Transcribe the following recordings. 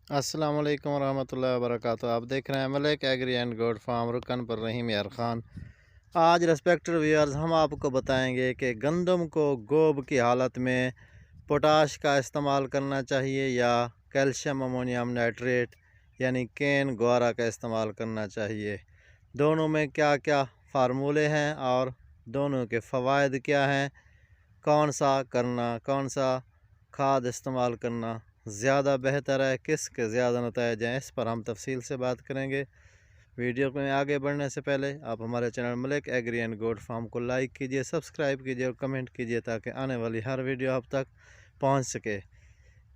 अस्सलाम वालेकुम रहमतुल्लाहि व बरकातुहू। आप देख रहे हैं मलिक एग्री एंड गोड फार्म रुकन पर रहीम यार खान। आज रेस्पेक्टेड व्यूअर्स हम आपको बताएंगे कि गंदम को गोब की हालत में पोटाश का इस्तेमाल करना चाहिए या कैल्शियम अमोनियम नाइट्रेट यानी केन ग्वारा का इस्तेमाल करना चाहिए। दोनों में क्या क्या फार्मूले हैं और दोनों के फ़वाइद क्या हैं, कौन सा करना, कौन सा खाद इस्तेमाल करना ज़्यादा बेहतर है, किसके ज़्यादा नतीजे हैं, इस पर हम तफसील से बात करेंगे। वीडियो में आगे बढ़ने से पहले आप हमारे चैनल मलिक एग्री एंड गोड फार्म को लाइक कीजिए, सब्सक्राइब कीजिए और कमेंट कीजिए ताकि आने वाली हर वीडियो आप तक पहुंच सके।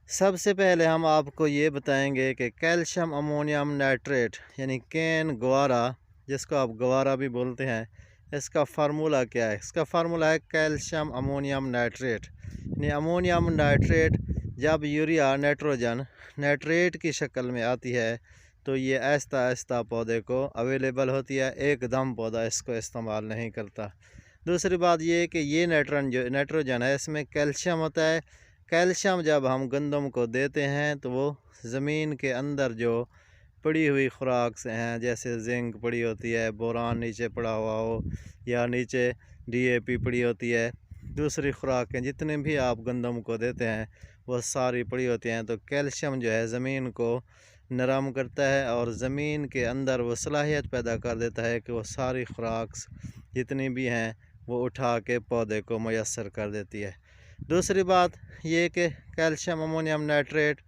सबसे पहले हम आपको ये बताएंगे कि कैल्शियम अमोनियम नाइट्रेट यानी केन ग्वारा, जिसको आप ग्वारा भी बोलते हैं, इसका फार्मूला क्या है। इसका फार्मूला है कैल्शियम अमोनियम नाइट्रेट यानी अमोनियम नाइट्रेट जब यूरिया नाइट्रोजन नाइट्रेट की शक्ल में आती है तो ये आहिस्ता आहिस्ता पौधे को अवेलेबल होती है, एकदम पौधा इसको इस्तेमाल नहीं करता। दूसरी बात ये कि ये नाइट्रोजन है, इसमें कैल्शियम होता है। कैल्शियम जब हम गंदम को देते हैं तो वो ज़मीन के अंदर जो पड़ी हुई खुराक से हैं, जैसे जिंक पड़ी होती है, बोरान नीचे पड़ा हुआ हो या नीचे डीएपी पड़ी होती है, दूसरी खुराकें जितने भी आप गंदम को देते हैं वो सारी पड़ी होती हैं। तो कैल्शियम जो है ज़मीन को नरम करता है और ज़मीन के अंदर वो सलाहियत पैदा कर देता है कि वो सारी खुराक जितनी भी हैं वो उठा के पौधे को मैसर कर देती है। दूसरी बात ये कि कैल्शियम अमोनियम नाइट्रेट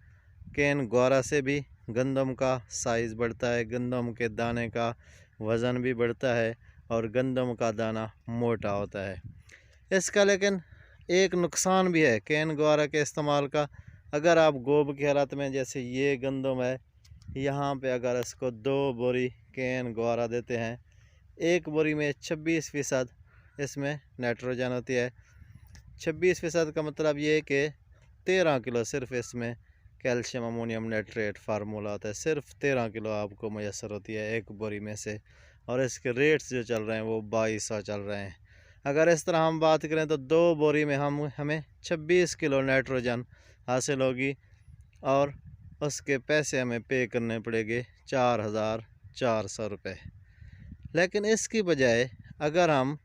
केन ग्वारा से भी गंदम का साइज़ बढ़ता है, गंदम के दाने का वज़न भी बढ़ता है और गंदम का दाना मोटा होता है। इसका लेकिन एक नुकसान भी है केन ग्वारा के इस्तेमाल का। अगर आप गोब की हालत में, जैसे ये गंदम है, यहाँ पे अगर इसको 2 बोरी केन ग्वारा देते हैं, एक बोरी में 26% इसमें नाइट्रोजन होती है। 26% का मतलब ये कि 13 किलो सिर्फ इसमें कैल्शियम अमोनियम नाइट्रेट फार्मूला होता है। सिर्फ 13 किलो आपको मैसर होती है एक बोरी में से, और इसके रेट्स जो चल रहे हैं वो 2200 चल रहे हैं। अगर इस तरह हम बात करें तो 2 बोरी में हमें 26 किलो नाइट्रोजन हासिल होगी और उसके पैसे हमें पे करने पड़ेंगे 4400 रुपये। लेकिन इसकी बजाय अगर हम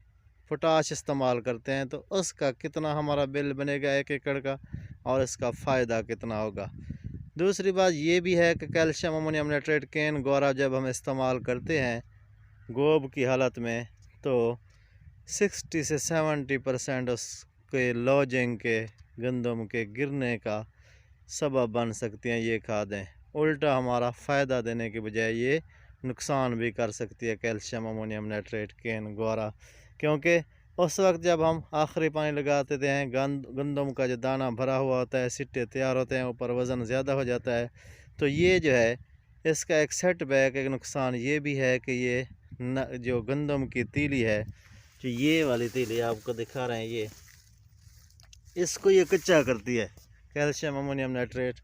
पोटाश इस्तेमाल करते हैं तो उसका कितना हमारा बिल बनेगा 1 एकड़ का, और इसका फ़ायदा कितना होगा। दूसरी बात ये भी है कि कैल्शियम अमोनियम नाइट्रेट केन ग्वारा जब हम इस्तेमाल करते हैं गोब की हालत में तो 60 से 70% उसके लॉजिंग के गंदम के गिरने का सबब बन सकती हैं ये खादें। उल्टा हमारा फ़ायदा देने के बजाय ये नुकसान भी कर सकती है कैल्शियम अमोनियम नाइट्रेट केन ग्वारा, क्योंकि उस वक्त जब हम आखिरी पानी लगाते हैं गंदम का जो दाना भरा हुआ होता है, सिट्टे तैयार होते हैं, ऊपर वज़न ज़्यादा हो जाता है। तो ये जो है इसका एक सेटबैक, एक नुकसान ये भी है कि ये जो गंदम की तीली है, जो ये वाली तीली आपको दिखा रहे हैं, ये इसको ये कच्चा करती है। कैल्शियम अमोनियम नाइट्रेट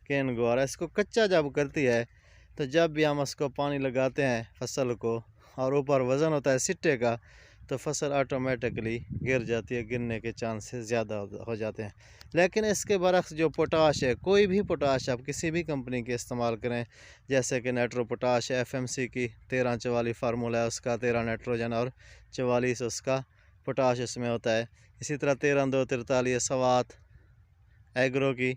केन ग्वारा इसको कच्चा जब करती है तो जब भी हम उसको पानी लगाते हैं फसल को और ऊपर वज़न होता है सिट्टे का, तो फसल ऑटोमेटिकली गिर जाती है, गिरने के चांसेस ज़्यादा हो जाते हैं। लेकिन इसके बरक्स जो पोटाश है, कोई भी पोटाश आप किसी भी कंपनी के इस्तेमाल करें, जैसे कि नाइट्रो पोटाश है, FMC की 1344 फार्मूला है, उसका 13 नाइट्रोजन और 44 उसका पोटाश इसमें होता है। इसी तरह 13-2-43 सवात एग्रो की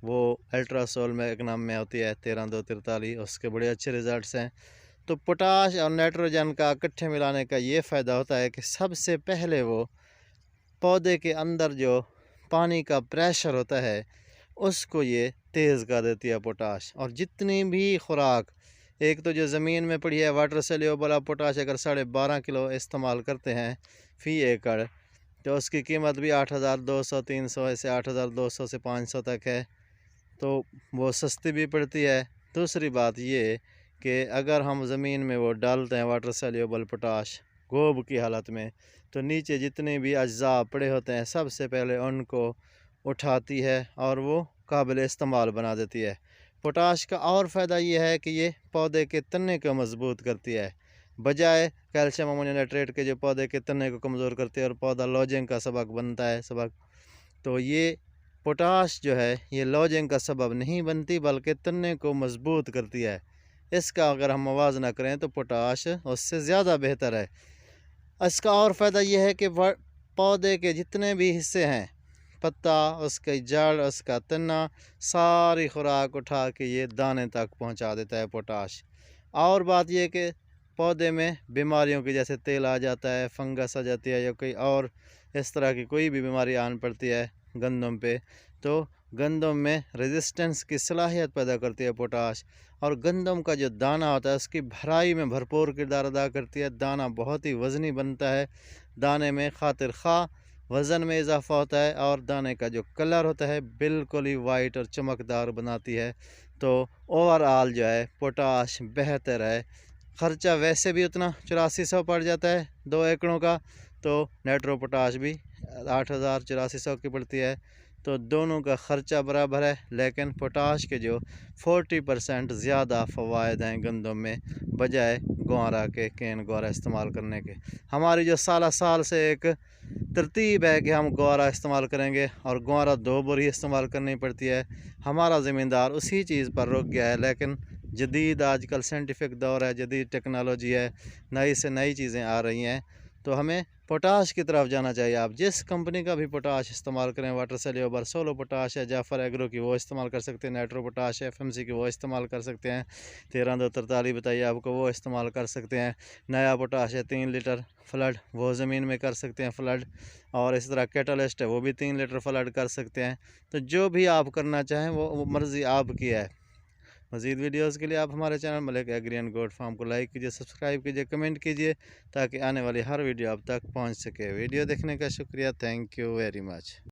वो अल्ट्रासोल में एक नाम में होती है 13-2-43, उसके बड़े अच्छे रिज़ल्ट्स हैं। तो पोटाश और नाइट्रोजन का इकट्ठे मिलाने का ये फ़ायदा होता है कि सबसे पहले वो पौधे के अंदर जो पानी का प्रेशर होता है उसको ये तेज़ कर देती है पोटाश। और जितनी भी खुराक, एक तो जो ज़मीन में पड़ी है वाटर सेल्यूबल आप पोटाश अगर 12.5 किलो इस्तेमाल करते हैं फ़ी एकड़, तो उसकी कीमत भी 8200-300 ऐसे 8200 से 500 तक है, तो वो सस्ती भी पड़ती है। दूसरी बात ये कि अगर हम ज़मीन में वो डालते हैं वाटर सेल्यूबल पोटाश गोब की हालत में, तो नीचे जितने भी अज्जा पड़े होते हैं सबसे पहले उनको उठाती है और वो काबिल इस्तेमाल बना देती है। पोटाश का और फ़ायदा ये है कि ये पौधे के तने को मज़बूत करती है, बजाय कैल्शियम अमोनियम नाइट्रेट के जो पौधे के तने को कमज़ोर करती है और पौधा लॉजिंग का सबक बनता है सबक। तो ये पोटाश जो है ये लॉजिंग का सबब नहीं बनती बल्कि तने को मजबूत करती है। इसका अगर हम मुवाजना करें तो पोटाश उससे ज़्यादा बेहतर है। इसका और फ़ायदा यह है कि पौधे के जितने भी हिस्से हैं, पत्ता, उसकी जड़, उसका तना, सारी खुराक उठा के ये दाने तक पहुंचा देता है पोटाश। और बात यह कि पौधे में बीमारियों की जैसे तेल आ जाता है, फंगस आ जाती है या कोई और इस तरह की कोई भी बीमारी आन पड़ती है गंदम पे, तो गंदम में रेजिस्टेंस की सलाहियत पैदा करती है पोटाश। और गंदम का जो दाना होता है उसकी भराई में भरपूर किरदार अदा करती है। दाना बहुत ही वज़नी बनता है, दाने में खातिर खा वज़न में इजाफा होता है और दाने का जो कलर होता है बिल्कुल ही वाइट और चमकदार बनाती है। तो ओवरऑल जो है पोटाश बेहतर है। ख़र्चा वैसे भी उतना 8400 पड़ जाता है 2 एकड़ों का, तो नाइट्रो पोटाश भी 8000 8400 की पड़ती है। तो दोनों का ख़र्चा बराबर है, लेकिन पोटाश के जो 40% ज़्यादा फ़वायद हैं गंदम में बजाय ग्वारा के, केन ग्वारा इस्तेमाल करने के। हमारी जो साल से एक तरतीब है कि हम ग्वारा इस्तेमाल करेंगे और ग्वारा 2 बोरी इस्तेमाल करनी पड़ती है। हमारा ज़मींदार उसी चीज़ पर रुक गया है, लेकिन जदीद आजकल साइंटिफिक दौर है, जदीद टेक्नोलॉजी है, नई से नई चीज़ें आ रही हैं, तो हमें पोटाश की तरफ जाना चाहिए। आप जिस कंपनी का भी पोटाश इस्तेमाल करें, वाटर सेल्यूबल सोलो पोटाश है, जाफर एग्रो की वो इस्तेमाल कर सकते हैं, नाइट्रो पोटाश है, FMC की वो इस्तेमाल कर सकते हैं, 13243 बताइए आपको, वो इस्तेमाल कर सकते हैं। नया पोटाश है 3 लीटर फ्लड, वो ज़मीन में कर सकते हैं फ्लड। और इस तरह कैटलिस्ट है वो भी 3 लीटर फ्लड कर सकते हैं। तो जो भी आप करना चाहें वो मर्ज़ी आपकी है। मज़ीद वीडियोज़ के लिए आप हमारे channel Malik agri and goat farm को लाइक कीजिए, सब्सक्राइब कीजिए, कमेंट कीजिए ताकि आने वाली हर वीडियो आप तक पहुंच सके। वीडियो देखने का शुक्रिया। Thank you very much.